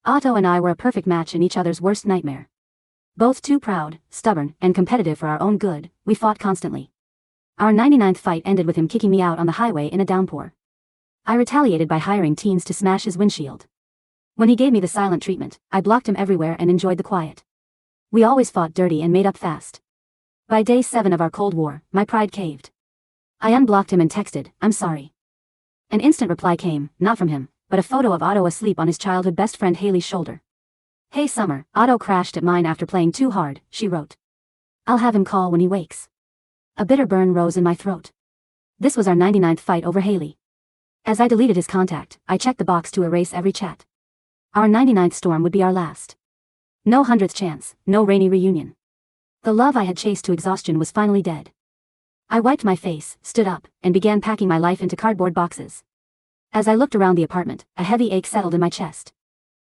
Otto and I were a perfect match in each other's worst nightmare. Both too proud, stubborn, and competitive for our own good, we fought constantly. Our 99th fight ended with him kicking me out on the highway in a downpour. I retaliated by hiring teens to smash his windshield. When he gave me the silent treatment, I blocked him everywhere and enjoyed the quiet. We always fought dirty and made up fast. By day 7 of our Cold War, my pride caved. I unblocked him and texted, "I'm sorry." An instant reply came, not from him, but a photo of Otto asleep on his childhood best friend Hailey's shoulder. "Hey Summer, Otto crashed at mine after playing too hard," she wrote. "I'll have him call when he wakes." A bitter burn rose in my throat. This was our 99th fight over Hailey. As I deleted his contact, I checked the box to erase every chat. Our 99th storm would be our last. No 100th chance, no rainy reunion. The love I had chased to exhaustion was finally dead. I wiped my face, stood up, and began packing my life into cardboard boxes. As I looked around the apartment, a heavy ache settled in my chest.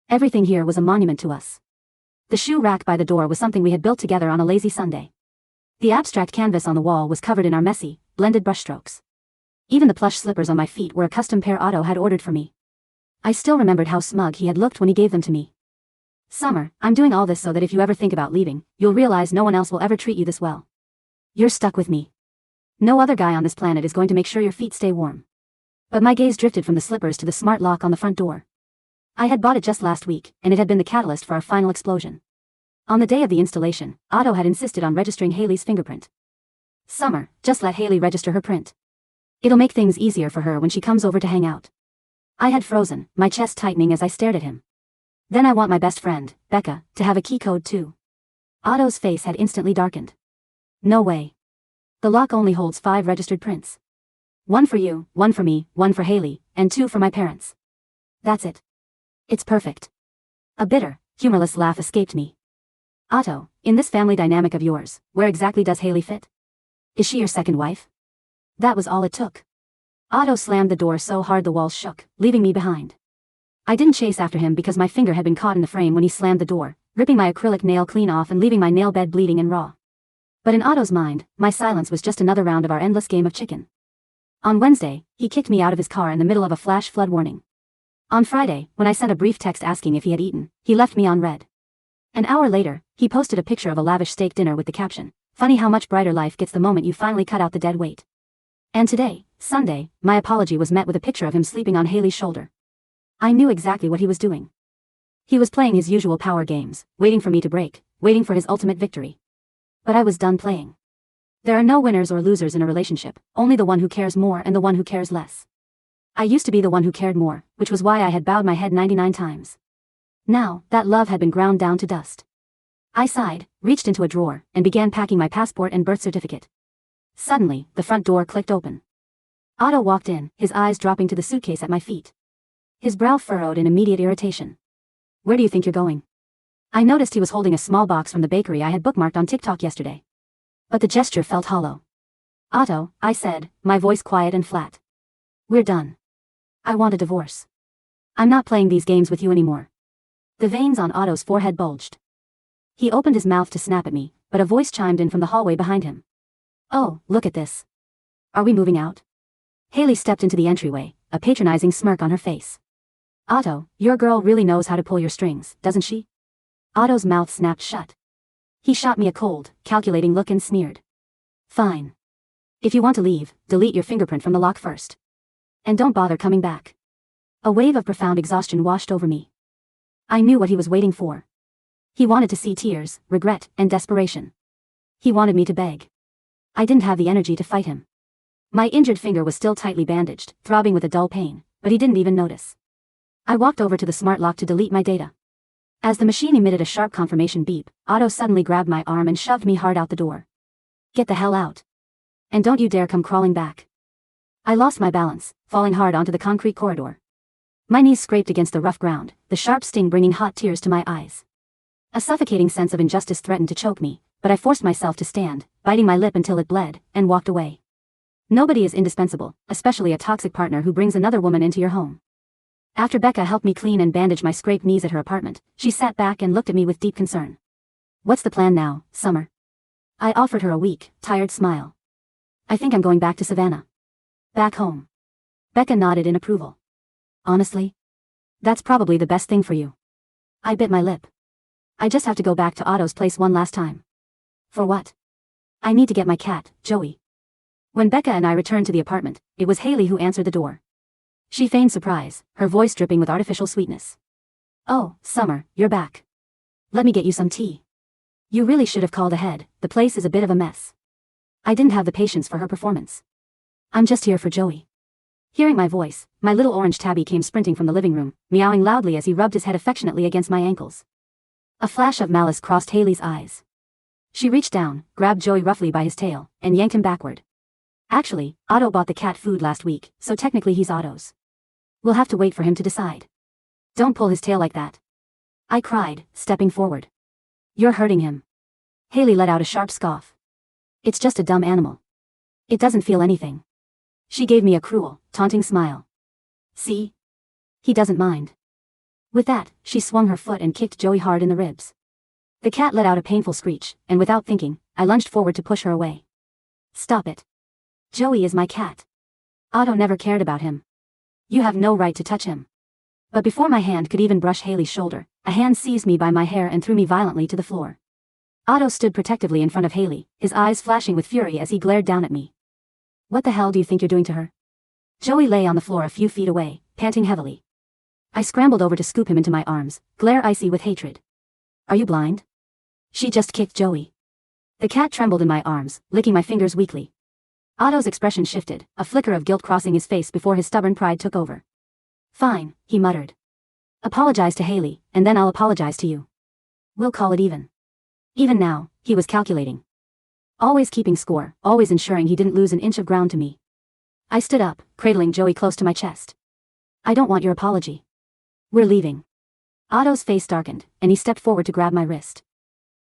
Everything here was a monument to us. The shoe rack by the door was something we had built together on a lazy Sunday. The abstract canvas on the wall was covered in our messy, blended brushstrokes. Even the plush slippers on my feet were a custom pair Otto had ordered for me. I still remembered how smug he had looked when he gave them to me. "Summer, I'm doing all this so that if you ever think about leaving, you'll realize no one else will ever treat you this well. You're stuck with me. No other guy on this planet is going to make sure your feet stay warm." But my gaze drifted from the slippers to the smart lock on the front door. I had bought it just last week, and it had been the catalyst for our final explosion. On the day of the installation, Otto had insisted on registering Hailey's fingerprint. "Summer, just let Hailey register her print. It'll make things easier for her when she comes over to hang out." I had frozen, my chest tightening as I stared at him. "Then I want my best friend, Becca, to have a key code too." Otto's face had instantly darkened. "No way. The lock only holds 5 registered prints. 1 for you, 1 for me, 1 for Hailey, and 2 for my parents. That's it. It's perfect." A bitter, humorless laugh escaped me. "Otto, in this family dynamic of yours, where exactly does Hailey fit? Is she your second wife?" That was all it took. Otto slammed the door so hard the walls shook, leaving me behind. I didn't chase after him because my finger had been caught in the frame when he slammed the door, ripping my acrylic nail clean off and leaving my nail bed bleeding and raw. But in Otto's mind, my silence was just another round of our endless game of chicken. On Wednesday, he kicked me out of his car in the middle of a flash flood warning. On Friday, when I sent a brief text asking if he had eaten, he left me on red. An hour later, he posted a picture of a lavish steak dinner with the caption, "Funny how much brighter life gets the moment you finally cut out the dead weight." And today, Sunday, my apology was met with a picture of him sleeping on Hailey's shoulder. I knew exactly what he was doing. He was playing his usual power games, waiting for me to break, waiting for his ultimate victory. But I was done playing. There are no winners or losers in a relationship, only the one who cares more and the one who cares less. I used to be the one who cared more, which was why I had bowed my head 99 times. Now, that love had been ground down to dust. I sighed, reached into a drawer, and began packing my passport and birth certificate. Suddenly, the front door clicked open. Otto walked in, his eyes dropping to the suitcase at my feet. His brow furrowed in immediate irritation. "Where do you think you're going?" I noticed he was holding a small box from the bakery I had bookmarked on TikTok yesterday. But the gesture felt hollow. "Otto," I said, my voice quiet and flat. "We're done. I want a divorce. I'm not playing these games with you anymore." The veins on Otto's forehead bulged. He opened his mouth to snap at me, but a voice chimed in from the hallway behind him. "Oh, look at this. Are we moving out?" Hailey stepped into the entryway, a patronizing smirk on her face. "Otto, your girl really knows how to pull your strings, doesn't she?" Otto's mouth snapped shut. He shot me a cold, calculating look and sneered. "Fine. If you want to leave, delete your fingerprint from the lock first. And don't bother coming back." A wave of profound exhaustion washed over me. I knew what he was waiting for. He wanted to see tears, regret, and desperation. He wanted me to beg. I didn't have the energy to fight him. My injured finger was still tightly bandaged, throbbing with a dull pain, but he didn't even notice. I walked over to the smart lock to delete my data. As the machine emitted a sharp confirmation beep, Otto suddenly grabbed my arm and shoved me hard out the door. "Get the hell out. And don't you dare come crawling back." I lost my balance, falling hard onto the concrete corridor. My knees scraped against the rough ground, the sharp sting bringing hot tears to my eyes. A suffocating sense of injustice threatened to choke me, but I forced myself to stand, biting my lip until it bled, and walked away. Nobody is indispensable, especially a toxic partner who brings another woman into your home. After Becca helped me clean and bandage my scraped knees at her apartment, she sat back and looked at me with deep concern. "What's the plan now, Summer?" I offered her a weak, tired smile. "I think I'm going back to Savannah. Back home." Becca nodded in approval. "Honestly? That's probably the best thing for you." I bit my lip. I just have to go back to Otto's place one last time. For what? I need to get my cat, Joey. When Becca and I returned to the apartment, it was Hailey who answered the door. She feigned surprise, her voice dripping with artificial sweetness. Oh, Summer, you're back. Let me get you some tea. You really should have called ahead, the place is a bit of a mess. I didn't have the patience for her performance. I'm just here for Joey. Hearing my voice, my little orange tabby came sprinting from the living room, meowing loudly as he rubbed his head affectionately against my ankles. A flash of malice crossed Hailey's eyes. She reached down, grabbed Joey roughly by his tail, and yanked him backward. Actually, Otto bought the cat food last week, so technically he's Otto's. We'll have to wait for him to decide. Don't pull his tail like that. I cried, stepping forward. You're hurting him. Hailey let out a sharp scoff. It's just a dumb animal. It doesn't feel anything. She gave me a cruel, taunting smile. See? He doesn't mind. With that, she swung her foot and kicked Joey hard in the ribs. The cat let out a painful screech, and without thinking, I lunged forward to push her away. Stop it. Joey is my cat. Otto never cared about him. You have no right to touch him. But before my hand could even brush Hailey's shoulder, a hand seized me by my hair and threw me violently to the floor. Otto stood protectively in front of Hailey, his eyes flashing with fury as he glared down at me. What the hell do you think you're doing to her? Joey lay on the floor a few feet away, panting heavily. I scrambled over to scoop him into my arms, glare icy with hatred. Are you blind? She just kicked Joey. The cat trembled in my arms, licking my fingers weakly. Otto's expression shifted, a flicker of guilt crossing his face before his stubborn pride took over. Fine, he muttered. Apologize to Hailey, and then I'll apologize to you. We'll call it even. Even now, he was calculating. Always keeping score, always ensuring he didn't lose an inch of ground to me. I stood up, cradling Joey close to my chest. I don't want your apology. We're leaving. Otto's face darkened, and he stepped forward to grab my wrist.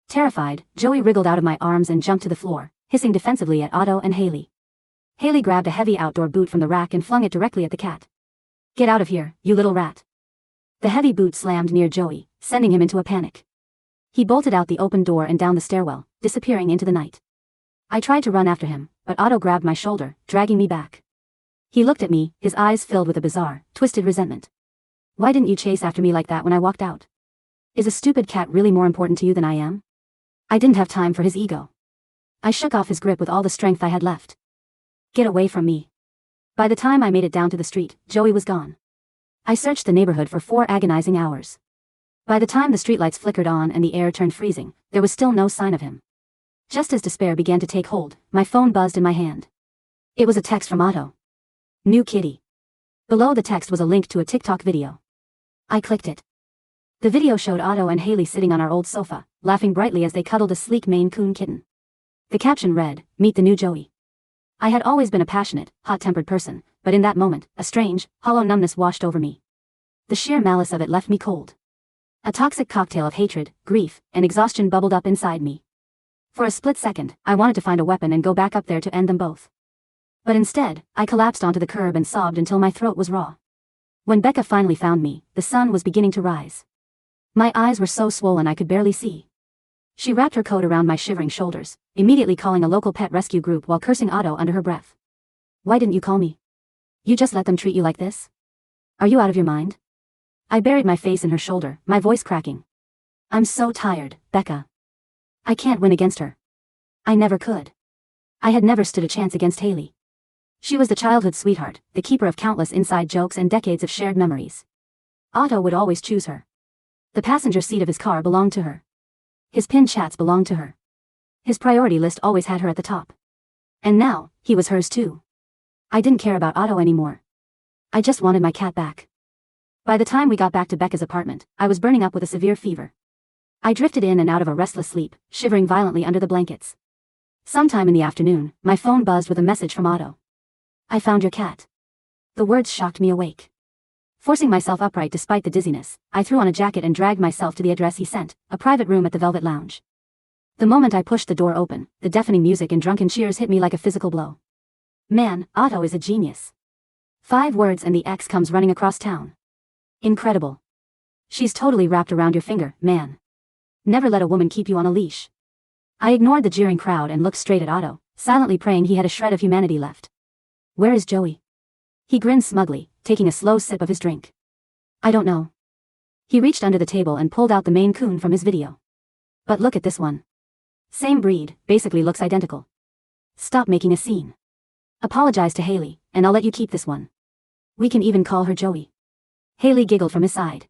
Terrified, Joey wriggled out of my arms and jumped to the floor, hissing defensively at Otto and Hailey. Hailey grabbed a heavy outdoor boot from the rack and flung it directly at the cat. Get out of here, you little rat. The heavy boot slammed near Joey, sending him into a panic. He bolted out the open door and down the stairwell, disappearing into the night. I tried to run after him, but Otto grabbed my shoulder, dragging me back. He looked at me, his eyes filled with a bizarre, twisted resentment. Why didn't you chase after me like that when I walked out? Is a stupid cat really more important to you than I am? I didn't have time for his ego. I shook off his grip with all the strength I had left. Get away from me. By the time I made it down to the street, Joey was gone. I searched the neighborhood for 4 agonizing hours. By the time the streetlights flickered on and the air turned freezing, there was still no sign of him. Just as despair began to take hold, my phone buzzed in my hand. It was a text from Otto. New kitty. Below the text was a link to a TikTok video. I clicked it. The video showed Otto and Hailey sitting on our old sofa, laughing brightly as they cuddled a sleek Maine Coon kitten. The caption read, "Meet the new Joey." I had always been a passionate, hot-tempered person, but in that moment, a strange, hollow numbness washed over me. The sheer malice of it left me cold. A toxic cocktail of hatred, grief, and exhaustion bubbled up inside me. For a split second, I wanted to find a weapon and go back up there to end them both. But instead, I collapsed onto the curb and sobbed until my throat was raw. When Becca finally found me, the sun was beginning to rise. My eyes were so swollen I could barely see. She wrapped her coat around my shivering shoulders, immediately calling a local pet rescue group while cursing Otto under her breath. Why didn't you call me? You just let them treat you like this? Are you out of your mind? I buried my face in her shoulder, my voice cracking. I'm so tired, Becca. I can't win against her. I never could. I had never stood a chance against Hailey. She was the childhood sweetheart, the keeper of countless inside jokes and decades of shared memories. Otto would always choose her. The passenger seat of his car belonged to her. His pin chats belonged to her. His priority list always had her at the top. And now, he was hers too. I didn't care about Otto anymore. I just wanted my cat back. By the time we got back to Becca's apartment, I was burning up with a severe fever. I drifted in and out of a restless sleep, shivering violently under the blankets. Sometime in the afternoon, my phone buzzed with a message from Otto. I found your cat. The words shocked me awake. Forcing myself upright despite the dizziness, I threw on a jacket and dragged myself to the address he sent, a private room at the Velvet Lounge. The moment I pushed the door open, the deafening music and drunken cheers hit me like a physical blow. Man, Otto is a genius. 5 words and the X comes running across town. Incredible. She's totally wrapped around your finger, man. Never let a woman keep you on a leash. I ignored the jeering crowd and looked straight at Otto, silently praying he had a shred of humanity left. Where is Joey? He grinned smugly, taking a slow sip of his drink. I don't know. He reached under the table and pulled out the Maine Coon from his video. But look at this one. Same breed, basically looks identical. Stop making a scene. Apologize to Hailey, and I'll let you keep this one. We can even call her Joey. Hailey giggled from his side.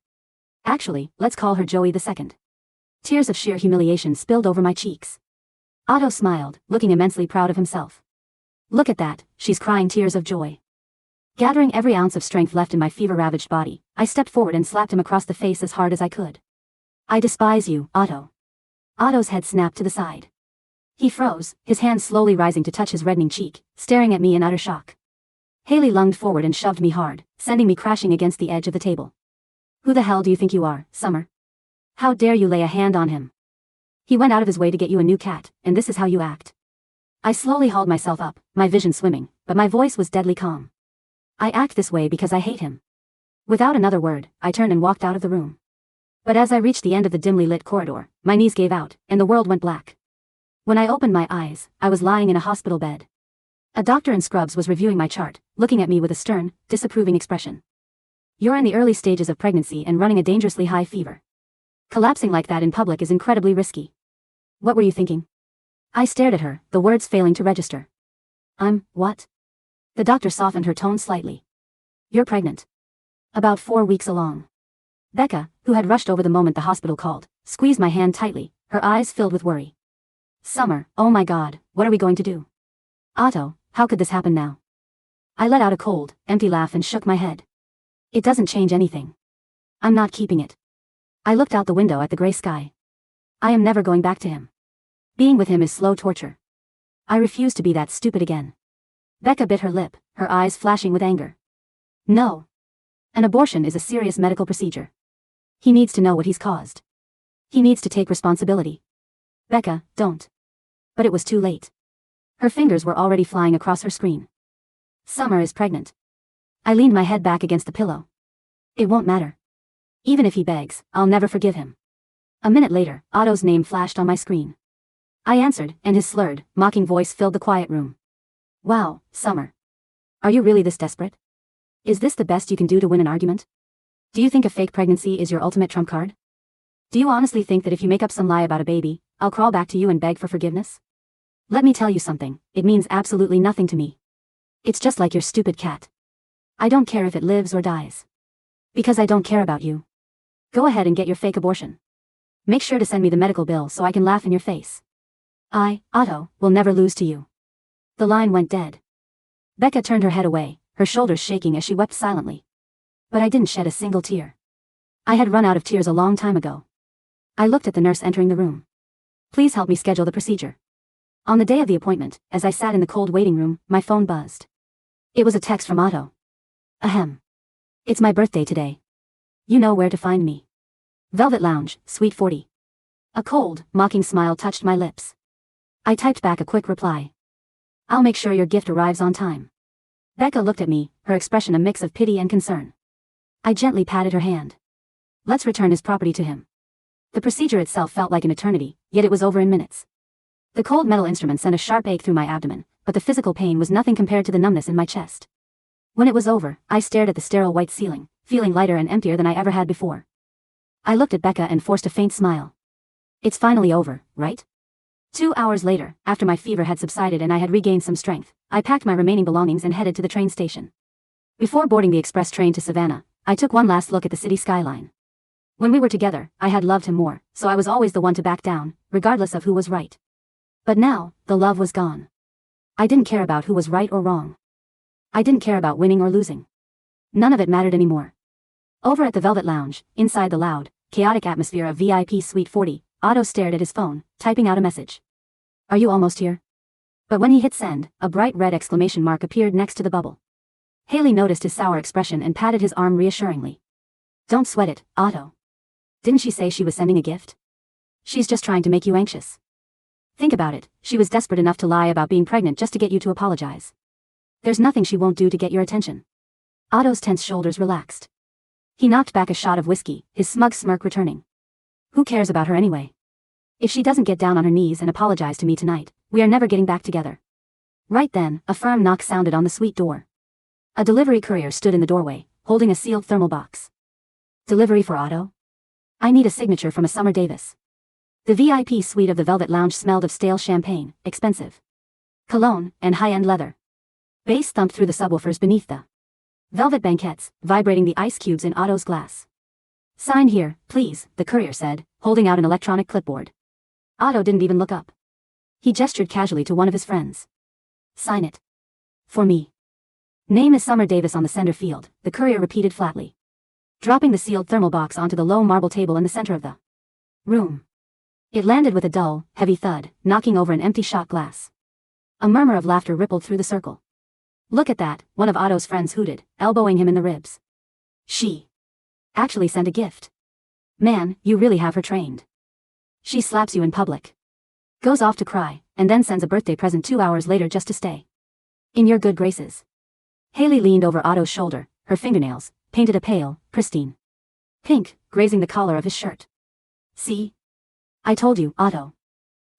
Actually, let's call her Joey the Second. Tears of sheer humiliation spilled over my cheeks. Otto smiled, looking immensely proud of himself. Look at that, she's crying tears of joy. Gathering every ounce of strength left in my fever-ravaged body, I stepped forward and slapped him across the face as hard as I could. I despise you, Otto. Otto's head snapped to the side. He froze, his hand slowly rising to touch his reddening cheek, staring at me in utter shock. Hailey lunged forward and shoved me hard, sending me crashing against the edge of the table. Who the hell do you think you are, Summer? How dare you lay a hand on him? He went out of his way to get you a new cat, and this is how you act. I slowly hauled myself up, my vision swimming, but my voice was deadly calm. I act this way because I hate him. Without another word, I turned and walked out of the room. But as I reached the end of the dimly lit corridor, my knees gave out, and the world went black. When I opened my eyes, I was lying in a hospital bed. A doctor in scrubs was reviewing my chart, looking at me with a stern, disapproving expression. You're in the early stages of pregnancy and running a dangerously high fever. Collapsing like that in public is incredibly risky. What were you thinking? I stared at her, the words failing to register. What? The doctor softened her tone slightly. You're pregnant. About 4 weeks along. Becca, who had rushed over the moment the hospital called, squeezed my hand tightly, her eyes filled with worry. Summer, oh my God, what are we going to do? Otto, how could this happen now? I let out a cold, empty laugh and shook my head. It doesn't change anything. I'm not keeping it. I looked out the window at the gray sky. I am never going back to him. Being with him is slow torture. I refuse to be that stupid again. Becca bit her lip, her eyes flashing with anger. No. An abortion is a serious medical procedure. He needs to know what he's caused. He needs to take responsibility. Becca, don't. But it was too late. Her fingers were already flying across her screen. Summer is pregnant. I leaned my head back against the pillow. It won't matter. Even if he begs, I'll never forgive him. A minute later, Otto's name flashed on my screen. I answered, and his slurred, mocking voice filled the quiet room. Wow, Summer. Are you really this desperate? Is this the best you can do to win an argument? Do you think a fake pregnancy is your ultimate trump card? Do you honestly think that if you make up some lie about a baby, I'll crawl back to you and beg for forgiveness? Let me tell you something, it means absolutely nothing to me. It's just like your stupid cat. I don't care if it lives or dies. Because I don't care about you. Go ahead and get your fake abortion. Make sure to send me the medical bill so I can laugh in your face. I, Otto, will never lose to you. The line went dead. Becca turned her head away, her shoulders shaking as she wept silently. But I didn't shed a single tear. I had run out of tears a long time ago. I looked at the nurse entering the room. Please help me schedule the procedure. On the day of the appointment, as I sat in the cold waiting room, my phone buzzed. It was a text from Otto. Ahem. It's my birthday today. You know where to find me. Velvet Lounge, Suite 40. A cold, mocking smile touched my lips. I typed back a quick reply. I'll make sure your gift arrives on time. Becca looked at me, her expression a mix of pity and concern. I gently patted her hand. Let's return his property to him. The procedure itself felt like an eternity, yet it was over in minutes. The cold metal instrument sent a sharp ache through my abdomen, but the physical pain was nothing compared to the numbness in my chest. When it was over, I stared at the sterile white ceiling, feeling lighter and emptier than I ever had before. I looked at Becca and forced a faint smile. It's finally over, right? 2 hours later, after my fever had subsided and I had regained some strength, I packed my remaining belongings and headed to the train station. Before boarding the express train to Savannah, I took one last look at the city skyline. When we were together, I had loved him more, so I was always the one to back down, regardless of who was right. But now, the love was gone. I didn't care about who was right or wrong. I didn't care about winning or losing. None of it mattered anymore. Over at the Velvet Lounge, inside the loud, chaotic atmosphere of VIP Suite 40, Otto stared at his phone, typing out a message. Are you almost here? But when he hit send, a bright red exclamation mark appeared next to the bubble. Hailey noticed his sour expression and patted his arm reassuringly. Don't sweat it, Otto. Didn't she say she was sending a gift? She's just trying to make you anxious. Think about it, she was desperate enough to lie about being pregnant just to get you to apologize. There's nothing she won't do to get your attention. Otto's tense shoulders relaxed. He knocked back a shot of whiskey, his smug smirk returning. Who cares about her anyway? If she doesn't get down on her knees and apologize to me tonight, we are never getting back together. Right then, a firm knock sounded on the suite door. A delivery courier stood in the doorway, holding a sealed thermal box. Delivery for Otto? I need a signature from a Summer Davis. The VIP suite of the Velvet Lounge smelled of stale champagne, expensive cologne, and high-end leather. Bass thumped through the subwoofers beneath the velvet banquettes, vibrating the ice cubes in Otto's glass. Sign here, please, the courier said, holding out an electronic clipboard. Otto didn't even look up. He gestured casually to one of his friends. Sign it. For me. Name is Summer Davis on the center field, the courier repeated flatly, dropping the sealed thermal box onto the low marble table in the center of the room. It landed with a dull, heavy thud, knocking over an empty shot glass. A murmur of laughter rippled through the circle. Look at that, one of Otto's friends hooted, elbowing him in the ribs. She actually sent a gift. Man, you really have her trained. She slaps you in public, goes off to cry, and then sends a birthday present 2 hours later just to stay in your good graces. Hailey leaned over Otto's shoulder, her fingernails, painted a pale, pristine pink, grazing the collar of his shirt. See? I told you, Otto.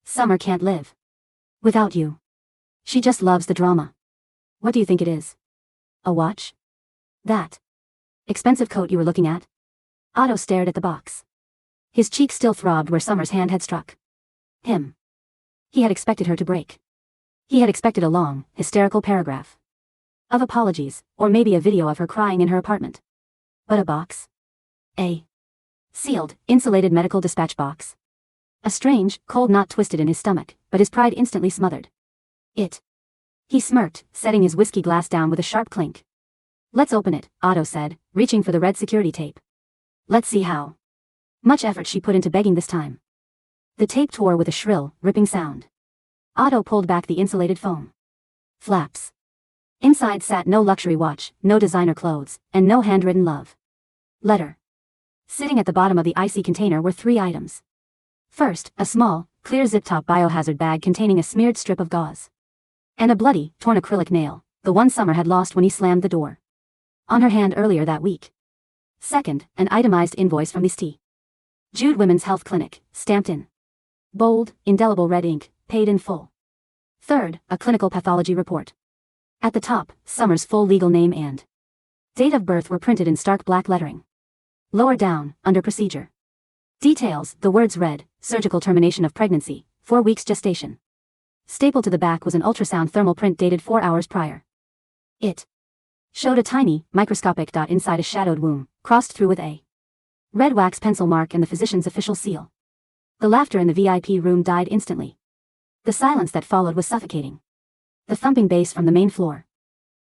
Summer can't live without you. She just loves the drama. What do you think it is? A watch? That expensive coat you were looking at? Otto stared at the box. His cheek still throbbed where Summer's hand had struck him. He had expected her to break. He had expected a long, hysterical paragraph of apologies, or maybe a video of her crying in her apartment. But a box? A sealed, insulated medical dispatch box. A strange, cold knot twisted in his stomach, but his pride instantly smothered it. He smirked, setting his whiskey glass down with a sharp clink. Let's open it, Otto said, reaching for the red security tape. Let's see how much effort she put into begging this time. The tape tore with a shrill, ripping sound. Otto pulled back the insulated foam flaps. Inside sat no luxury watch, no designer clothes, and no handwritten love letter. Sitting at the bottom of the icy container were 3 items. First, a small, clear zip-top biohazard bag containing a smeared strip of gauze. And a bloody, torn acrylic nail, the one Summer had lost when he slammed the door on her hand earlier that week. Second, an itemized invoice from the St. Jude Women's Health Clinic, stamped in bold, indelible red ink, paid in full. Third, a clinical pathology report. At the top, Summer's full legal name and date of birth were printed in stark black lettering. Lower down, under procedure details, the words read, surgical termination of pregnancy, 4 weeks gestation. Stapled to the back was an ultrasound thermal print dated 4 hours prior. It showed a tiny, microscopic dot inside a shadowed womb, crossed through with a red wax pencil mark and the physician's official seal. The laughter in the VIP room died instantly. The silence that followed was suffocating. The thumping bass from the main floor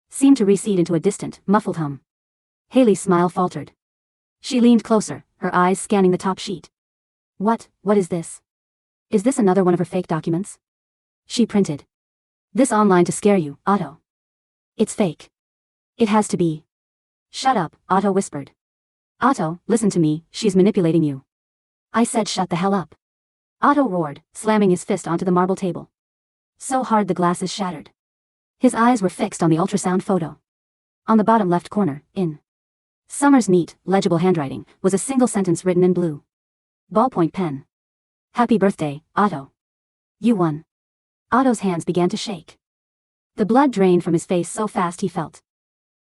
seemed to recede into a distant, muffled hum. Hailey's smile faltered. She leaned closer, her eyes scanning the top sheet. What is this? Is this another one of her fake documents? She printed this online to scare you, Otto. It's fake. It has to be. Shut up, Otto whispered. Otto, listen to me, she's manipulating you. I said shut the hell up. Otto roared, slamming his fist onto the marble table. So hard the glasses shattered. His eyes were fixed on the ultrasound photo. On the bottom left corner, in Summer's neat, legible handwriting, was a single sentence written in blue ballpoint pen. Happy birthday, Otto. You won. Otto's hands began to shake. The blood drained from his face so fast he felt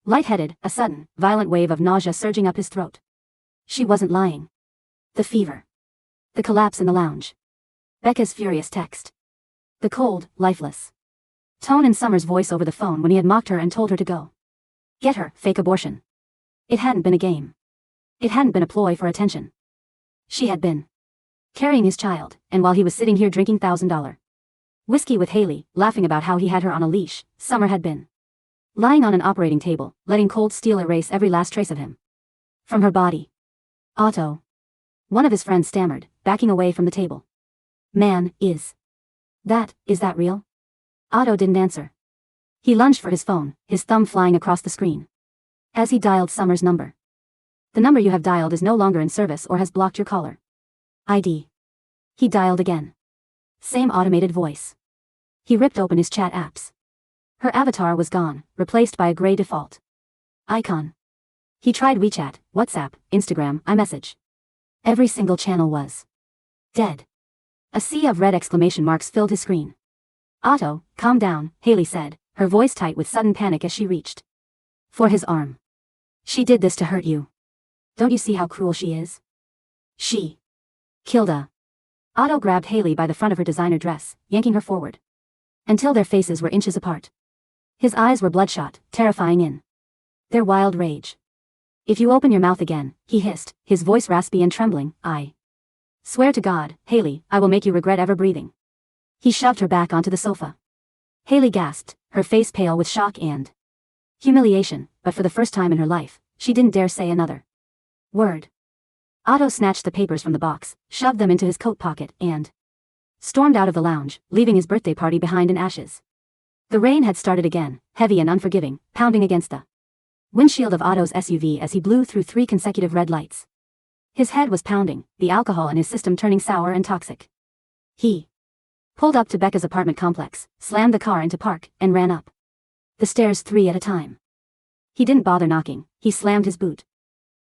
lightheaded, a sudden, violent wave of nausea surging up his throat. She wasn't lying. The fever. The collapse in the lounge. Becca's furious text. The cold, lifeless tone in Summer's voice over the phone when he had mocked her and told her to go get her fake abortion. It hadn't been a game. It hadn't been a ploy for attention. She had been carrying his child, and while he was sitting here drinking $1,000 whiskey with Hailey, laughing about how he had her on a leash, Summer had been lying on an operating table, letting cold steel erase every last trace of him from her body. Otto. One of his friends stammered, backing away from the table. Man, is that real? Otto didn't answer. He lunged for his phone, his thumb flying across the screen. As he dialed Summer's number. The number you have dialed is no longer in service or has blocked your caller ID. He dialed again. Same automated voice. He ripped open his chat apps. Her avatar was gone, replaced by a gray default icon. He tried WeChat, WhatsApp, Instagram, iMessage. Every single channel was dead. A sea of red exclamation marks filled his screen. Otto, calm down, Hailey said, her voice tight with sudden panic as she reached for his arm. She did this to hurt you. Don't you see how cruel she is? She killed a. Otto grabbed Hailey by the front of her designer dress, yanking her forward. Until their faces were inches apart. His eyes were bloodshot, terrifying in their wild rage. If you open your mouth again, he hissed, his voice raspy and trembling, I swear to God, Hailey, I will make you regret ever breathing. He shoved her back onto the sofa. Hailey gasped, her face pale with shock and humiliation, but for the first time in her life, she didn't dare say another word. Otto snatched the papers from the box, shoved them into his coat pocket, and stormed out of the lounge, leaving his birthday party behind in ashes. The rain had started again, heavy and unforgiving, pounding against the windshield of Otto's SUV as he blew through 3 consecutive red lights. His head was pounding, the alcohol in his system turning sour and toxic. He pulled up to Becca's apartment complex, slammed the car into park, and ran up the stairs 3 at a time. He didn't bother knocking, he slammed his boot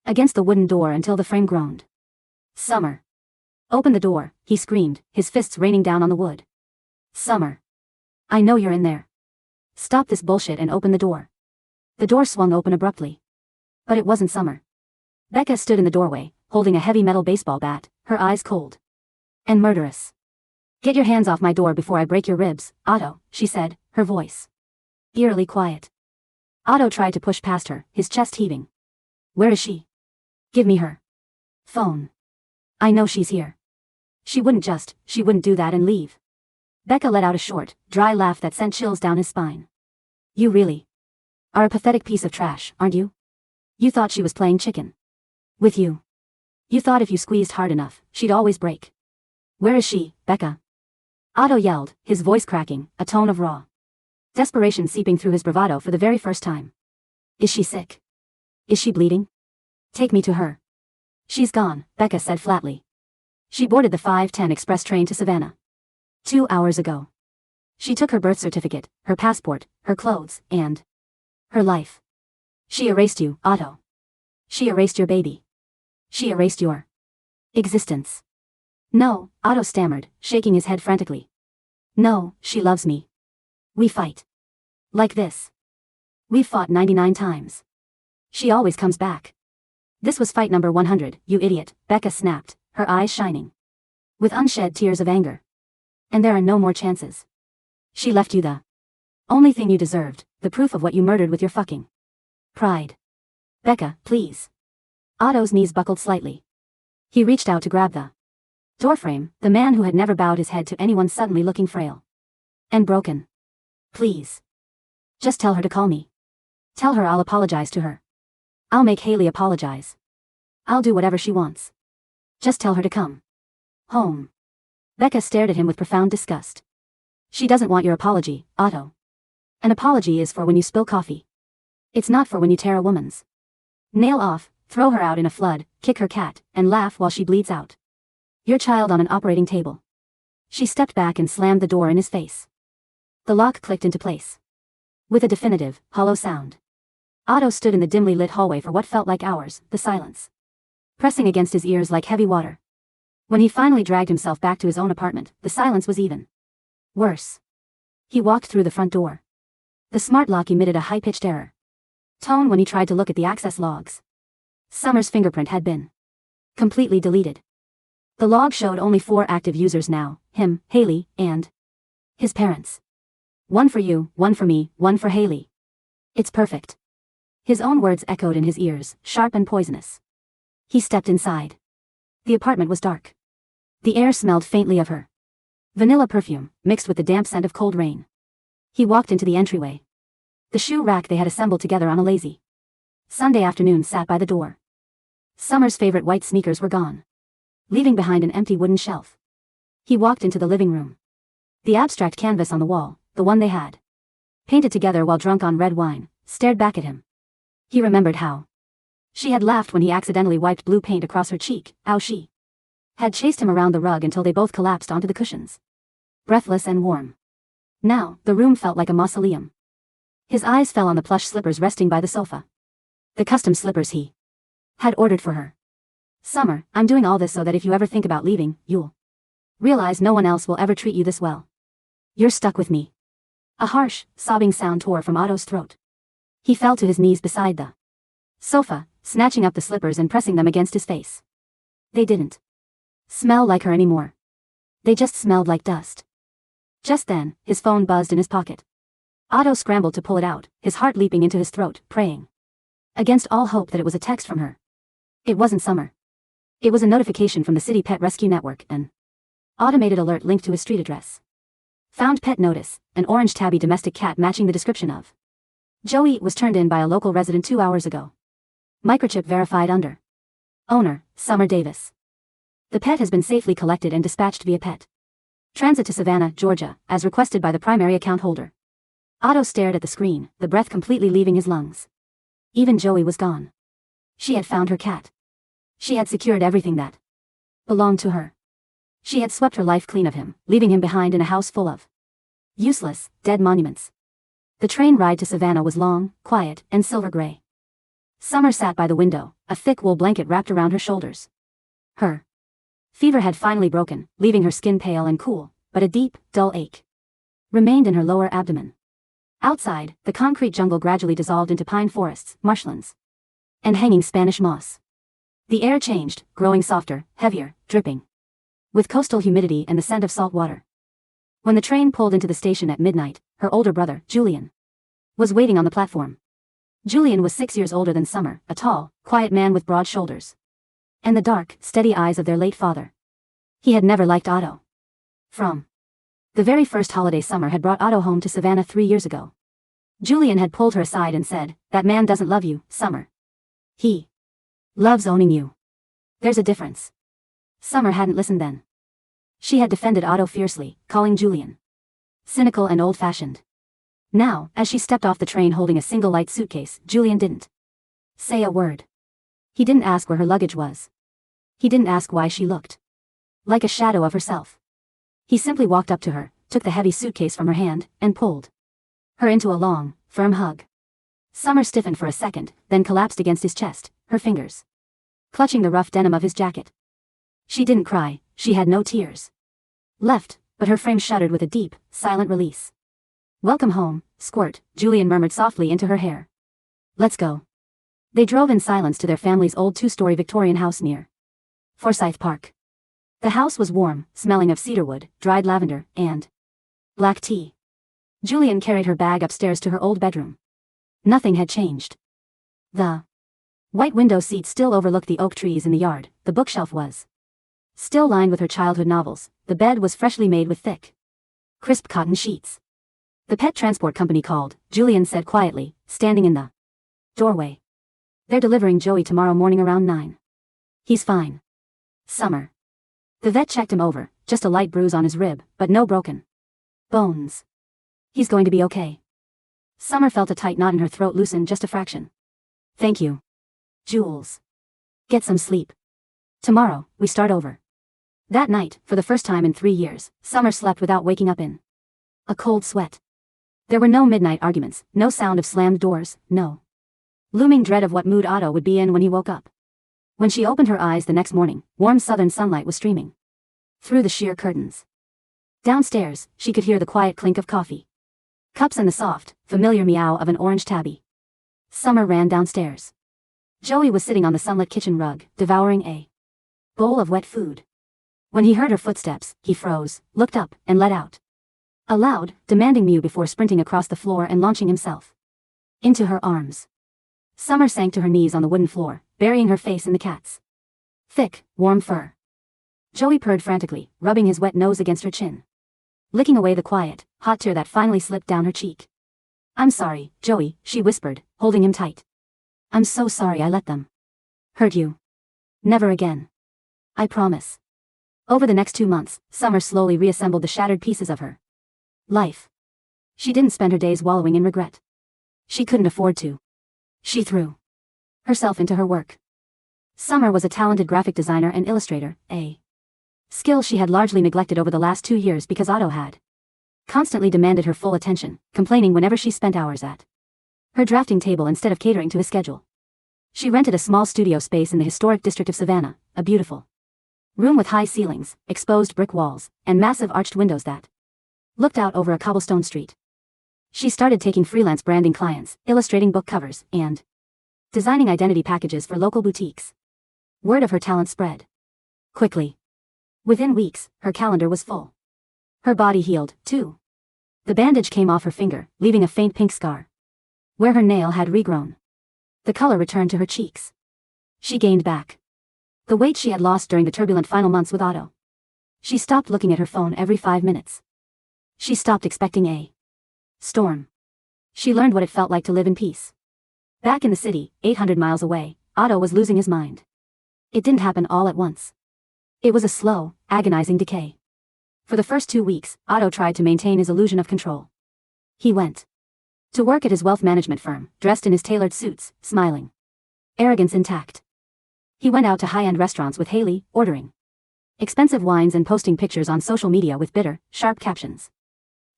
against the wooden door until the frame groaned. Summer. Open the door, he screamed, his fists raining down on the wood. Summer. I know you're in there. Stop this bullshit and open the door. The door swung open abruptly. But it wasn't Summer. Becca stood in the doorway, holding a heavy metal baseball bat, her eyes cold and murderous. Get your hands off my door before I break your ribs, Otto, she said, her voice eerily quiet. Otto tried to push past her, his chest heaving. Where is she? Give me her phone. I know she's here. She wouldn't do that and leave. Becca let out a short, dry laugh that sent chills down his spine. You really are a pathetic piece of trash, aren't you? You thought she was playing chicken with you. You thought if you squeezed hard enough, she'd always break. Where is she, Becca? Otto yelled, his voice cracking, a tone of raw desperation seeping through his bravado for the very first time. Is she sick? Is she bleeding? Take me to her. She's gone, Becca said flatly. She boarded the 5:10 express train to Savannah 2 hours ago. She took her birth certificate, her passport, her clothes, and her life. She erased you, Otto. She erased your baby. She erased your existence. No, Otto stammered, shaking his head frantically. No, she loves me. We fight. Like this. We've fought 99 times. She always comes back. This was fight number 100, you idiot, Becca snapped, her eyes shining with unshed tears of anger. And there are no more chances. She left you the only thing you deserved, the proof of what you murdered with your fucking pride. Becca, please. Otto's knees buckled slightly. He reached out to grab the doorframe, the man who had never bowed his head to anyone suddenly looking frail and broken. Please. Just tell her to call me. Tell her I'll apologize to her. I'll make Hailey apologize. I'll do whatever she wants. Just tell her to come home. Becca stared at him with profound disgust. She doesn't want your apology, Otto. An apology is for when you spill coffee. It's not for when you tear a woman's nail off, throw her out in a flood, kick her cat, and laugh while she bleeds out. Your child on an operating table. She stepped back and slammed the door in his face. The lock clicked into place with a definitive, hollow sound. Otto stood in the dimly lit hallway for what felt like hours, the silence pressing against his ears like heavy water. When he finally dragged himself back to his own apartment, the silence was even worse. He walked through the front door. The smart lock emitted a high-pitched error tone when he tried to look at the access logs. Summer's fingerprint had been completely deleted. The log showed only 4 active users now, him, Hailey, and his parents. One for you, one for me, one for Hailey. It's perfect. His own words echoed in his ears, sharp and poisonous. He stepped inside. The apartment was dark. The air smelled faintly of her vanilla perfume, mixed with the damp scent of cold rain. He walked into the entryway. The shoe rack they had assembled together on a lazy Sunday afternoon sat by the door. Summer's favorite white sneakers were gone, leaving behind an empty wooden shelf. He walked into the living room. The abstract canvas on the wall, the one they had painted together while drunk on red wine, stared back at him. He remembered how she had laughed when he accidentally wiped blue paint across her cheek, how she had chased him around the rug until they both collapsed onto the cushions, breathless and warm. Now, the room felt like a mausoleum. His eyes fell on the plush slippers resting by the sofa. The custom slippers he had ordered for her. Summer, I'm doing all this so that if you ever think about leaving, you'll realize no one else will ever treat you this well. You're stuck with me. A harsh, sobbing sound tore from Otto's throat. He fell to his knees beside the sofa, snatching up the slippers and pressing them against his face. They didn't smell like her anymore. They just smelled like dust. Just then, his phone buzzed in his pocket. Otto scrambled to pull it out, his heart leaping into his throat, praying against all hope that it was a text from her. It wasn't Summer. It was a notification from the City Pet Rescue Network, an automated alert linked to his street address. Found pet notice, an orange tabby domestic cat matching the description of Joey was turned in by a local resident 2 hours ago. Microchip verified under owner, Summer Davis. The pet has been safely collected and dispatched via pet transit to Savannah, Georgia, as requested by the primary account holder. Otto stared at the screen, the breath completely leaving his lungs. Even Joey was gone. She had found her cat. She had secured everything that belonged to her. She had swept her life clean of him, leaving him behind in a house full of useless, dead monuments. The train ride to Savannah was long, quiet, and silver gray. Summer sat by the window, a thick wool blanket wrapped around her shoulders. Her fever had finally broken, leaving her skin pale and cool, but a deep, dull ache remained in her lower abdomen. Outside, the concrete jungle gradually dissolved into pine forests, marshlands, and hanging Spanish moss. The air changed, growing softer, heavier, dripping with coastal humidity and the scent of salt water. When the train pulled into the station at midnight, her older brother, Julian, was waiting on the platform. Julian was 6 years older than Summer, a tall, quiet man with broad shoulders and the dark, steady eyes of their late father. He had never liked Otto. From the very first holiday Summer had brought Otto home to Savannah 3 years ago. Julian had pulled her aside and said, "That man doesn't love you, Summer. He loves owning you. There's a difference." Summer hadn't listened then. She had defended Otto fiercely, calling Julian cynical and old-fashioned. Now, as she stepped off the train holding a single light suitcase, Julian didn't say a word. He didn't ask where her luggage was. He didn't ask why she looked like a shadow of herself. He simply walked up to her, took the heavy suitcase from her hand, and pulled her into a long, firm hug. Summer stiffened for a second, then collapsed against his chest, her fingers clutching the rough denim of his jacket. She didn't cry, she had no tears left, but her frame shuddered with a deep, silent release. "Welcome home, Squirt," Julian murmured softly into her hair. "Let's go." They drove in silence to their family's old 2-story Victorian house near Forsyth Park. The house was warm, smelling of cedarwood, dried lavender, and black tea. Julian carried her bag upstairs to her old bedroom. Nothing had changed. The white window seat still overlooked the oak trees in the yard, the bookshelf was still lined with her childhood novels, the bed was freshly made with thick, crisp cotton sheets. "The pet transport company called," Julian said quietly, standing in the doorway. "They're delivering Joey tomorrow morning around 9. He's fine. Summer." The vet checked him over, just a light bruise on his rib, but no broken bones. "He's going to be okay." Summer felt a tight knot in her throat loosen just a fraction. "Thank you, Jules. Get some sleep. Tomorrow, we start over." That night, for the first time in 3 years, Summer slept without waking up in a cold sweat. There were no midnight arguments, no sound of slammed doors, no looming dread of what mood Otto would be in when he woke up. When she opened her eyes the next morning, warm southern sunlight was streaming through the sheer curtains. Downstairs, she could hear the quiet clink of coffee cups and the soft, familiar meow of an orange tabby. Summer ran downstairs. Joey was sitting on the sunlit kitchen rug, devouring a bowl of wet food. When he heard her footsteps, he froze, looked up, and let out a loud, demanding mew before sprinting across the floor and launching himself into her arms. Summer sank to her knees on the wooden floor, burying her face in the cat's thick, warm fur. Joey purred frantically, rubbing his wet nose against her chin, licking away the quiet, hot tear that finally slipped down her cheek. "I'm sorry, Joey," she whispered, holding him tight. "I'm so sorry I let them hurt you. Never again. I promise." Over the next 2 months, Summer slowly reassembled the shattered pieces of her life. She didn't spend her days wallowing in regret. She couldn't afford to. She threw herself into her work. Summer was a talented graphic designer and illustrator, a skill she had largely neglected over the last 2 years because Otto had constantly demanded her full attention, complaining whenever she spent hours at her drafting table instead of catering to his schedule. She rented a small studio space in the historic district of Savannah, a beautiful room with high ceilings, exposed brick walls, and massive arched windows that looked out over a cobblestone street. She started taking freelance branding clients, illustrating book covers, and designing identity packages for local boutiques. Word of her talent spread quickly. Within weeks, her calendar was full. Her body healed, too. The bandage came off her finger, leaving a faint pink scar, where her nail had regrown. The color returned to her cheeks. She gained back the weight she had lost during the turbulent final months with Otto. She stopped looking at her phone every 5 minutes. She stopped expecting a storm. She learned what it felt like to live in peace. Back in the city, 800 miles away, Otto was losing his mind. It didn't happen all at once. It was a slow, agonizing decay. For the first 2 weeks, Otto tried to maintain his illusion of control. He went to work at his wealth management firm, dressed in his tailored suits, smiling. Arrogance intact. He went out to high-end restaurants with Hailey, ordering expensive wines and posting pictures on social media with bitter, sharp captions,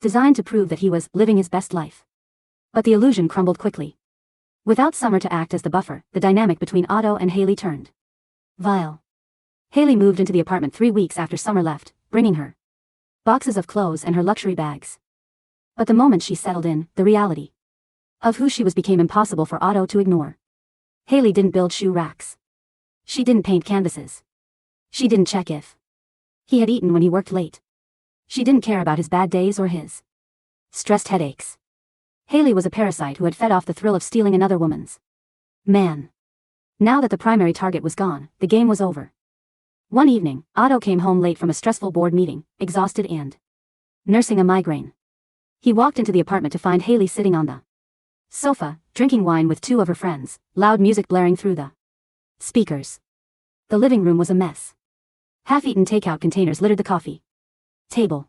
designed to prove that he was living his best life. But the illusion crumbled quickly. Without Summer to act as the buffer, the dynamic between Otto and Hailey turned vile. Hailey moved into the apartment 3 weeks after Summer left, bringing her boxes of clothes and her luxury bags. But the moment she settled in, the reality of who she was became impossible for Otto to ignore. Hailey didn't build shoe racks. She didn't paint canvases. She didn't check if he had eaten when he worked late. She didn't care about his bad days or his stressed headaches. Hailey was a parasite who had fed off the thrill of stealing another woman's man. Now that the primary target was gone, the game was over. One evening, Otto came home late from a stressful board meeting, exhausted and nursing a migraine. He walked into the apartment to find Hailey sitting on the sofa, drinking wine with 2 of her friends, loud music blaring through the speakers. The living room was a mess. Half-eaten takeout containers littered the coffee table.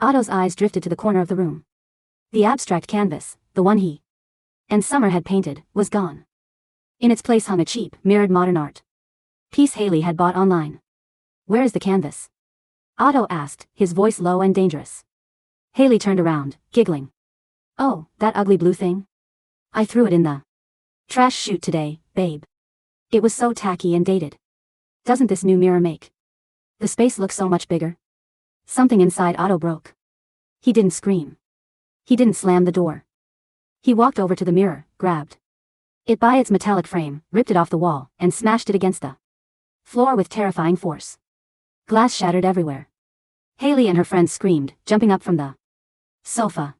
Otto's eyes drifted to the corner of the room. The abstract canvas, the one he and Summer had painted, was gone. In its place hung a cheap, mirrored modern art piece Hailey had bought online. "Where is the canvas?" Otto asked, his voice low and dangerous. Hailey turned around, giggling. "Oh, that ugly blue thing? I threw it in the trash chute today, babe. It was so tacky and dated. Doesn't this new mirror make the space look so much bigger?" Something inside Otto broke. He didn't scream. He didn't slam the door. He walked over to the mirror, grabbed it by its metallic frame, ripped it off the wall, and smashed it against the floor with terrifying force. Glass shattered everywhere. Hailey and her friends screamed, jumping up from the sofa.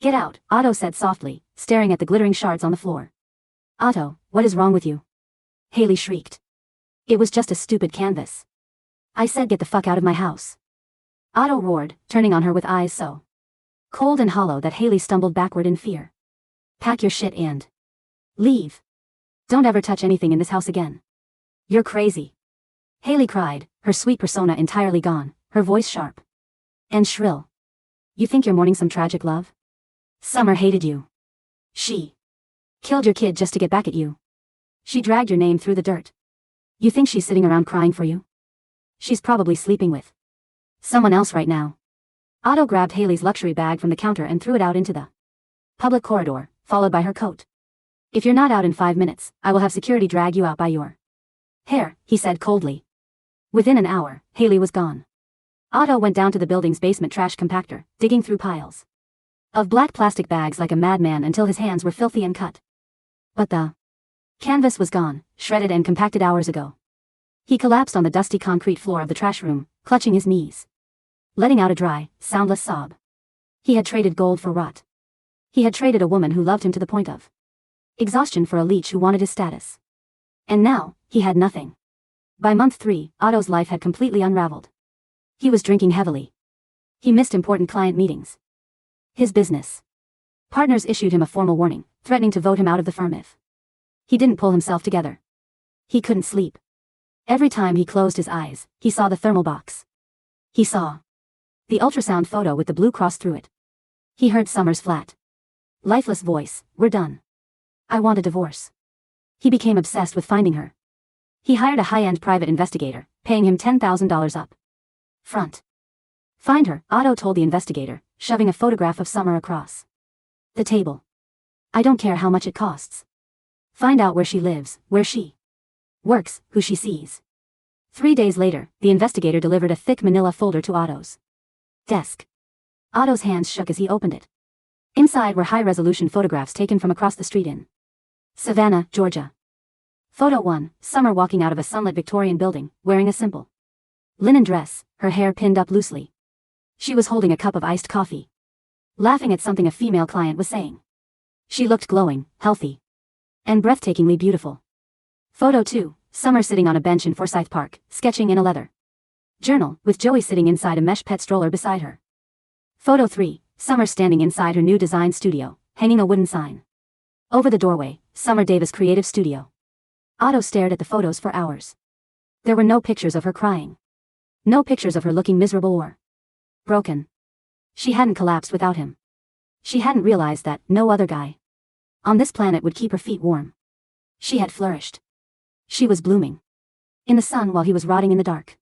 "Get out," Otto said softly, staring at the glittering shards on the floor. "Otto, what is wrong with you?" Hailey shrieked. "It was just a stupid canvas. I said get the fuck out of my house." Otto roared, turning on her with eyes so cold and hollow that Hailey stumbled backward in fear. "Pack your shit and leave. Don't ever touch anything in this house again. You're crazy." Hailey cried, her sweet persona entirely gone, her voice sharp and shrill. "You think you're mourning some tragic love? Summer hated you. She killed your kid just to get back at you. She dragged your name through the dirt. You think she's sitting around crying for you? She's probably sleeping with someone else right now." Otto grabbed Hailey's luxury bag from the counter and threw it out into the public corridor, followed by her coat. "If you're not out in 5 minutes, I will have security drag you out by your hair," he said coldly. Within an hour, Hailey was gone. Otto went down to the building's basement trash compactor, digging through piles of black plastic bags like a madman until his hands were filthy and cut. But the canvas was gone, shredded and compacted hours ago. He collapsed on the dusty concrete floor of the trash room, clutching his knees, letting out a dry, soundless sob. He had traded gold for rot. He had traded a woman who loved him to the point of exhaustion for a leech who wanted his status. And now, he had nothing. By month 3, Otto's life had completely unraveled. He was drinking heavily. He missed important client meetings. His business partners issued him a formal warning, threatening to vote him out of the firm if he didn't pull himself together. He couldn't sleep. Every time he closed his eyes, he saw the thermal box. He saw the ultrasound photo with the blue cross through it. He heard Summer's flat, lifeless voice, "We're done. I want a divorce." He became obsessed with finding her. He hired a high-end private investigator, paying him $10,000 up front. "Find her," Otto told the investigator, shoving a photograph of Summer across the table. "I don't care how much it costs. Find out where she lives, where she works, who she sees." 3 days later, the investigator delivered a thick manila folder to Otto's desk. Otto's hands shook as he opened it. Inside were high-resolution photographs taken from across the street in Savannah, Georgia. Photo 1, Summer walking out of a sunlit Victorian building, wearing a simple Linen dress, her hair pinned up loosely. She was holding a cup of iced coffee, laughing at something a female client was saying. She looked glowing, healthy, and breathtakingly beautiful. Photo 2, Summer sitting on a bench in Forsyth Park, sketching in a leather journal, with Joey sitting inside a mesh pet stroller beside her. Photo 3, Summer standing inside her new design studio, hanging a wooden sign over the doorway, Summer Davis Creative Studio. Otto stared at the photos for hours. There were no pictures of her crying. No pictures of her looking miserable or broken. She hadn't collapsed without him. She hadn't realized that no other guy on this planet would keep her feet warm. She had flourished. She was blooming in the sun while he was rotting in the dark.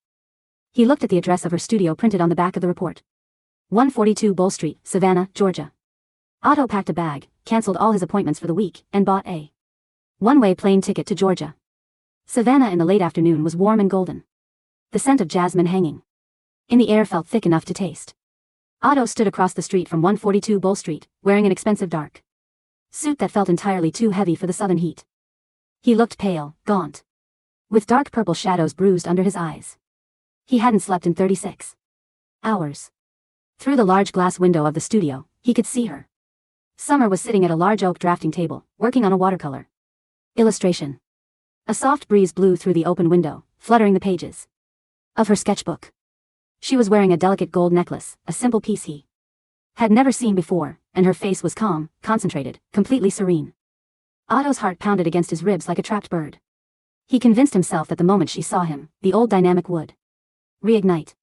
He looked at the address of her studio printed on the back of the report. 142 Bull Street, Savannah, Georgia. Otto packed a bag, canceled all his appointments for the week, and bought a one-way plane ticket to Georgia. Savannah in the late afternoon was warm and golden. The scent of jasmine hanging in the air felt thick enough to taste. Otto stood across the street from 142 Bull Street, wearing an expensive dark suit that felt entirely too heavy for the southern heat. He looked pale, gaunt, with dark purple shadows bruised under his eyes. He hadn't slept in 36 hours. Through the large glass window of the studio, he could see her. Summer was sitting at a large oak drafting table, working on a watercolor illustration. A soft breeze blew through the open window, fluttering the pages of her sketchbook. She was wearing a delicate gold necklace, a simple piece he had never seen before, and her face was calm, concentrated, completely serene. Otto's heart pounded against his ribs like a trapped bird. He convinced himself that the moment she saw him, the old dynamic would reignite.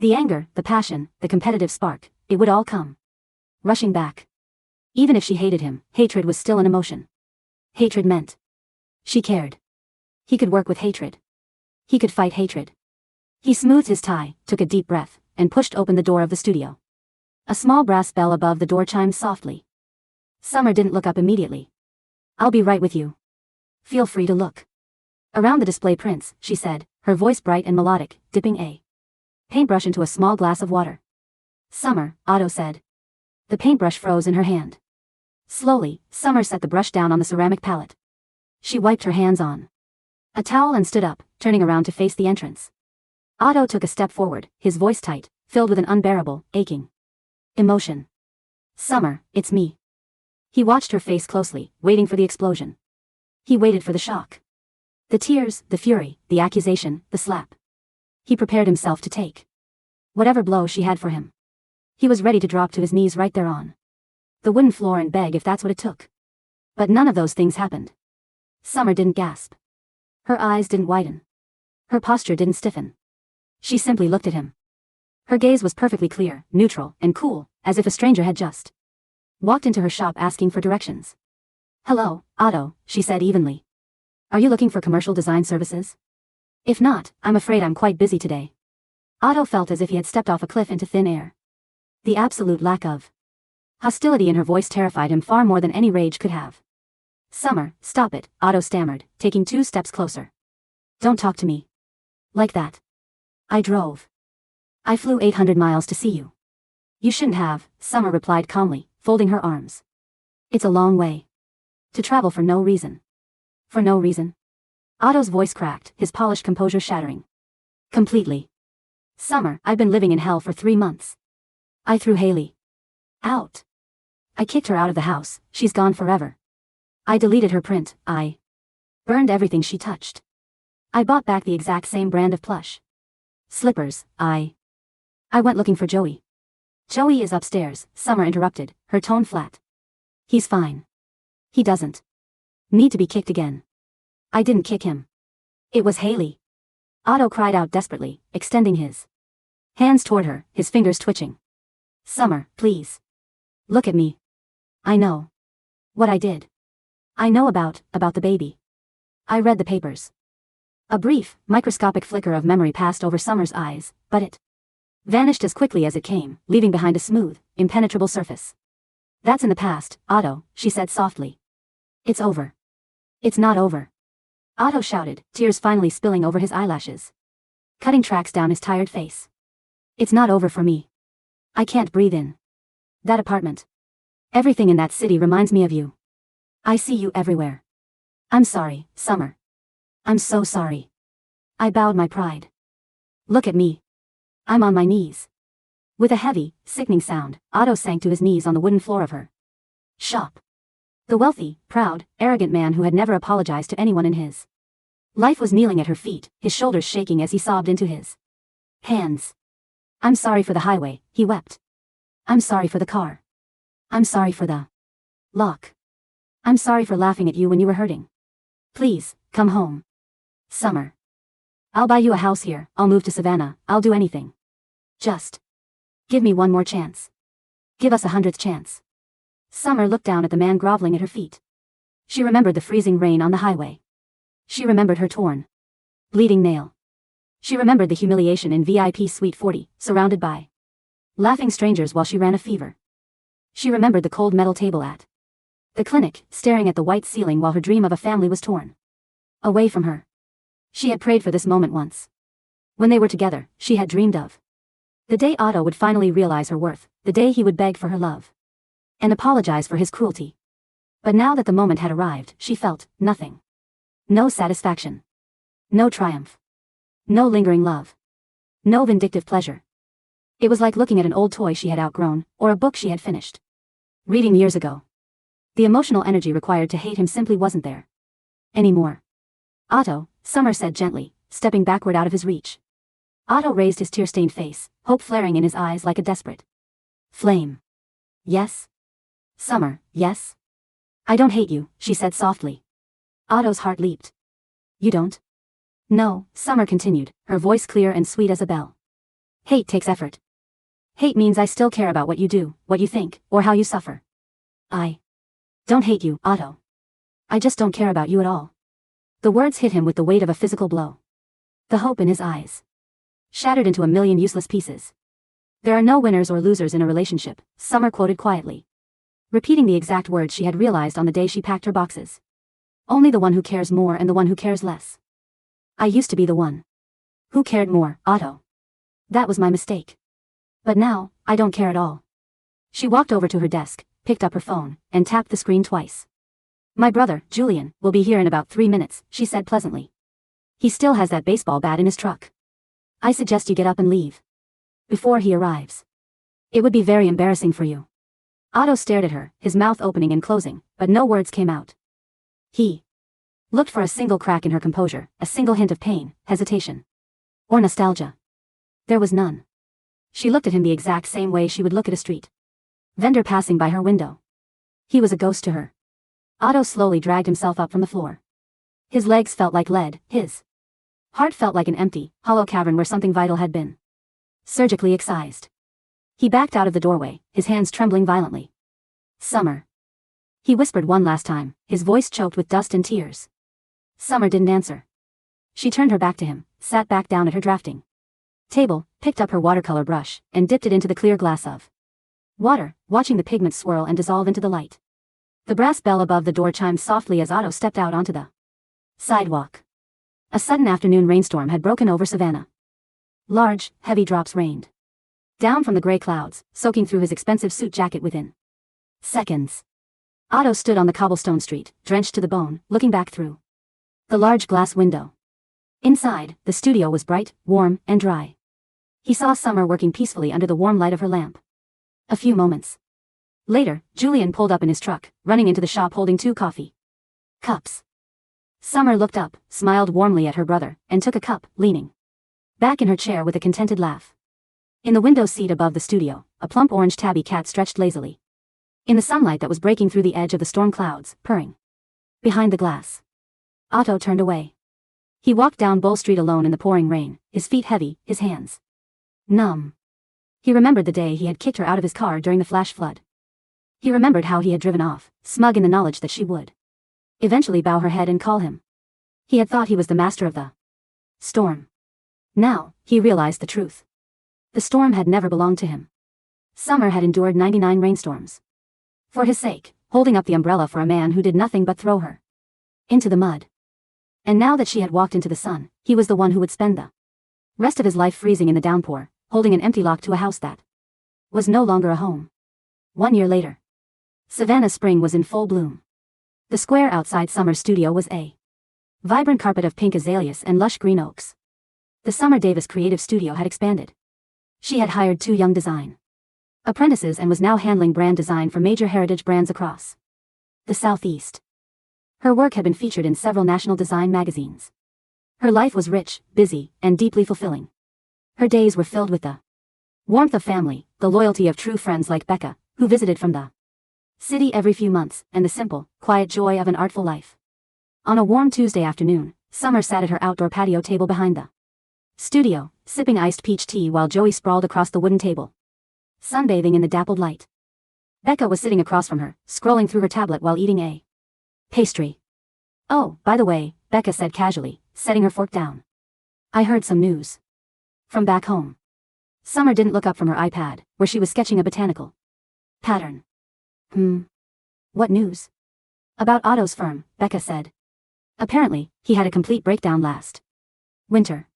The anger, the passion, the competitive spark, it would all come rushing back. Even if she hated him, hatred was still an emotion. Hatred meant she cared. He could work with hatred. He could fight hatred. He smoothed his tie, took a deep breath, and pushed open the door of the studio. A small brass bell above the door chimed softly. Summer didn't look up immediately. "I'll be right with you. Feel free to look around the display prints," she said, her voice bright and melodic, dipping a paintbrush into a small glass of water. "Summer," Otto said. The paintbrush froze in her hand. Slowly, Summer set the brush down on the ceramic palette. She wiped her hands on a towel and stood up, turning around to face the entrance. Otto took a step forward, his voice tight, filled with an unbearable, aching emotion. "Summer, it's me." He watched her face closely, waiting for the explosion. He waited for the shock. The tears, the fury, the accusation, the slap. He prepared himself to take whatever blow she had for him. He was ready to drop to his knees right there on the wooden floor and beg if that's what it took. But none of those things happened. Summer didn't gasp. Her eyes didn't widen. Her posture didn't stiffen. She simply looked at him. Her gaze was perfectly clear, neutral, and cool, as if a stranger had just walked into her shop asking for directions. "Hello, Otto," she said evenly. "Are you looking for commercial design services? If not, I'm afraid I'm quite busy today." Otto felt as if he had stepped off a cliff into thin air. The absolute lack of hostility in her voice terrified him far more than any rage could have. "Summer, stop it," Otto stammered, taking 2 steps closer. "Don't talk to me like that. I flew 800 miles to see you." "You shouldn't have," Summer replied calmly, folding her arms. "It's a long way to travel for no reason." "For no reason?" Otto's voice cracked, his polished composure shattering completely. "Summer, I've been living in hell for 3 months. I threw Hailey out. I kicked her out of the house, she's gone forever. I deleted her print, I burned everything she touched. I bought back the exact same brand of plush slippers, I went looking for Joey." "Joey is upstairs," Summer interrupted, her tone flat. "He's fine. He doesn't need to be kicked again." "I didn't kick him. It was Hailey." Otto cried out desperately, extending his hands toward her, his fingers twitching. "Summer, please. Look at me. I know what I did. I know about the baby. I read the papers." A brief, microscopic flicker of memory passed over Summer's eyes, but it vanished as quickly as it came, leaving behind a smooth, impenetrable surface. "That's in the past, Otto," she said softly. "It's over." "It's not over," Otto shouted, tears finally spilling over his eyelashes, cutting tracks down his tired face. "It's not over for me. I can't breathe in that apartment. Everything in that city reminds me of you. I see you everywhere. I'm sorry, Summer. I'm so sorry." I bowed my pride. Look at me. I'm on my knees. With a heavy, sickening sound, Otto sank to his knees on the wooden floor of her shop. The wealthy, proud, arrogant man who had never apologized to anyone in his life was kneeling at her feet, his shoulders shaking as he sobbed into his hands. I'm sorry for the highway, he wept. I'm sorry for the car. I'm sorry for the lock. I'm sorry for laughing at you when you were hurting. Please, come home. Summer. I'll buy you a house here, I'll move to Savannah, I'll do anything. Just give me one more chance. Give us a 100th chance. Summer looked down at the man groveling at her feet. She remembered the freezing rain on the highway. She remembered her torn, bleeding nail. She remembered the humiliation in VIP Suite 40, surrounded by laughing strangers while she ran a fever. She remembered the cold metal table at the clinic, staring at the white ceiling while her dream of a family was torn away from her. She had prayed for this moment once. When they were together, she had dreamed of the day Otto would finally realize her worth, the day he would beg for her love and apologize for his cruelty. But now that the moment had arrived, she felt nothing. No satisfaction. No triumph. No lingering love. No vindictive pleasure. It was like looking at an old toy she had outgrown, or a book she had finished reading years ago. The emotional energy required to hate him simply wasn't there anymore. Otto, Summer said gently, stepping backward out of his reach. Otto raised his tear-stained face, hope flaring in his eyes like a desperate flame. Yes? Summer, yes? I don't hate you, she said softly. Otto's heart leaped. You don't? No, Summer continued, her voice clear and sweet as a bell. Hate takes effort. Hate means I still care about what you do, what you think, or how you suffer. I don't hate you, Otto. I just don't care about you at all. The words hit him with the weight of a physical blow. The hope in his eyes shattered into a million useless pieces. There are no winners or losers in a relationship, Summer quoted quietly, repeating the exact words she had realized on the day she packed her boxes. Only the one who cares more and the one who cares less. I used to be the one who cared more, Otto. That was my mistake. But now, I don't care at all. She walked over to her desk, picked up her phone, and tapped the screen twice. My brother, Julian, will be here in about 3 minutes, she said pleasantly. He still has that baseball bat in his truck. I suggest you get up and leave before he arrives. It would be very embarrassing for you. Otto stared at her, his mouth opening and closing, but no words came out. He looked for a single crack in her composure, a single hint of pain, hesitation, or nostalgia. There was none. She looked at him the exact same way she would look at a street vendor passing by her window. He was a ghost to her. Otto slowly dragged himself up from the floor. His legs felt like lead, his heart felt like an empty, hollow cavern where something vital had been surgically excised. He backed out of the doorway, his hands trembling violently. Summer. He whispered one last time, his voice choked with dust and tears. Summer didn't answer. She turned her back to him, sat back down at her drafting table, picked up her watercolor brush, and dipped it into the clear glass of water, watching the pigments swirl and dissolve into the light. The brass bell above the door chimed softly as Otto stepped out onto the sidewalk. A sudden afternoon rainstorm had broken over Savannah. Large, heavy drops rained down from the gray clouds, soaking through his expensive suit jacket within seconds. Otto stood on the cobblestone street, drenched to the bone, looking back through the large glass window. Inside, the studio was bright, warm, and dry. He saw Summer working peacefully under the warm light of her lamp. A few moments later, Julian pulled up in his truck, running into the shop holding 2 coffee cups. Summer looked up, smiled warmly at her brother, and took a cup, leaning back in her chair with a contented laugh. In the window seat above the studio, a plump orange tabby cat stretched lazily in the sunlight that was breaking through the edge of the storm clouds, purring behind the glass. Otto turned away. He walked down Bull Street alone in the pouring rain, his feet heavy, his hands numb. He remembered the day he had kicked her out of his car during the flash flood. He remembered how he had driven off, smug in the knowledge that she would eventually bow her head and call him. He had thought he was the master of the storm. Now, he realized the truth. The storm had never belonged to him. Summer had endured 99 rainstorms for his sake, holding up the umbrella for a man who did nothing but throw her into the mud. And now that she had walked into the sun, he was the one who would spend the rest of his life freezing in the downpour, holding an empty lock to a house that was no longer a home. 1 year later, Savannah spring was in full bloom. The square outside Summer's studio was a vibrant carpet of pink azaleas and lush green oaks. The Summer Davis creative studio had expanded. She had hired 2 young design apprentices and was now handling brand design for major heritage brands across the Southeast. Her work had been featured in several national design magazines. Her life was rich, busy, and deeply fulfilling. Her days were filled with the warmth of family, the loyalty of true friends like Becca, who visited from the city every few months, and the simple, quiet joy of an artful life. On a warm Tuesday afternoon, Summer sat at her outdoor patio table behind the studio, sipping iced peach tea while Joey sprawled across the wooden table, sunbathing in the dappled light. Becca was sitting across from her, scrolling through her tablet while eating a pastry. "Oh, by the way," Becca said casually, setting her fork down. "I heard some news from back home." Summer didn't look up from her iPad, where she was sketching a botanical pattern. What news?" "About Otto's firm," Becca said. "Apparently, he had a complete breakdown last winter.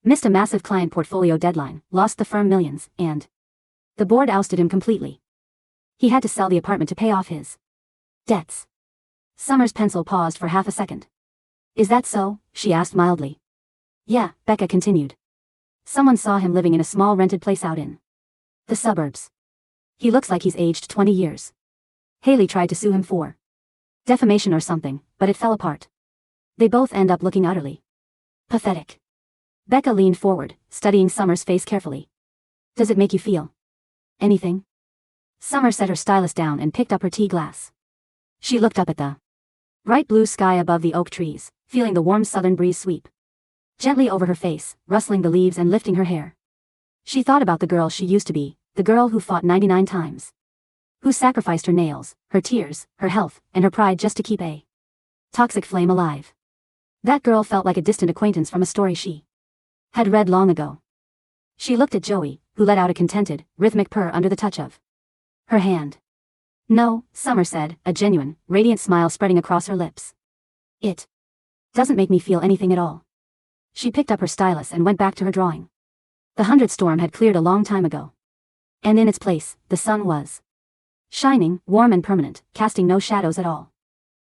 Missed a massive client portfolio deadline, lost the firm millions, and the board ousted him completely. He had to sell the apartment to pay off his debts." Summer's pencil paused for half a second. "Is that so?" she asked mildly. "Yeah," Becca continued. "Someone saw him living in a small rented place out in the suburbs. He looks like he's aged 20 years. Hailey tried to sue him for defamation or something, but it fell apart. They both end up looking utterly pathetic." Becca leaned forward, studying Summer's face carefully. "Does it make you feel anything?" Summer set her stylus down and picked up her tea glass. She looked up at the bright blue sky above the oak trees, feeling the warm southern breeze sweep gently over her face, rustling the leaves and lifting her hair. She thought about the girl she used to be, the girl who fought 99 times. Who sacrificed her nails, her tears, her health, and her pride just to keep a toxic flame alive. That girl felt like a distant acquaintance from a story she had read long ago. She looked at Joey, who let out a contented, rhythmic purr under the touch of her hand. "No," Summer said, a genuine, radiant smile spreading across her lips. "It doesn't make me feel anything at all." She picked up her stylus and went back to her drawing. The 100th storm had cleared a long time ago. And in its place, the sun was shining, warm and permanent, casting no shadows at all.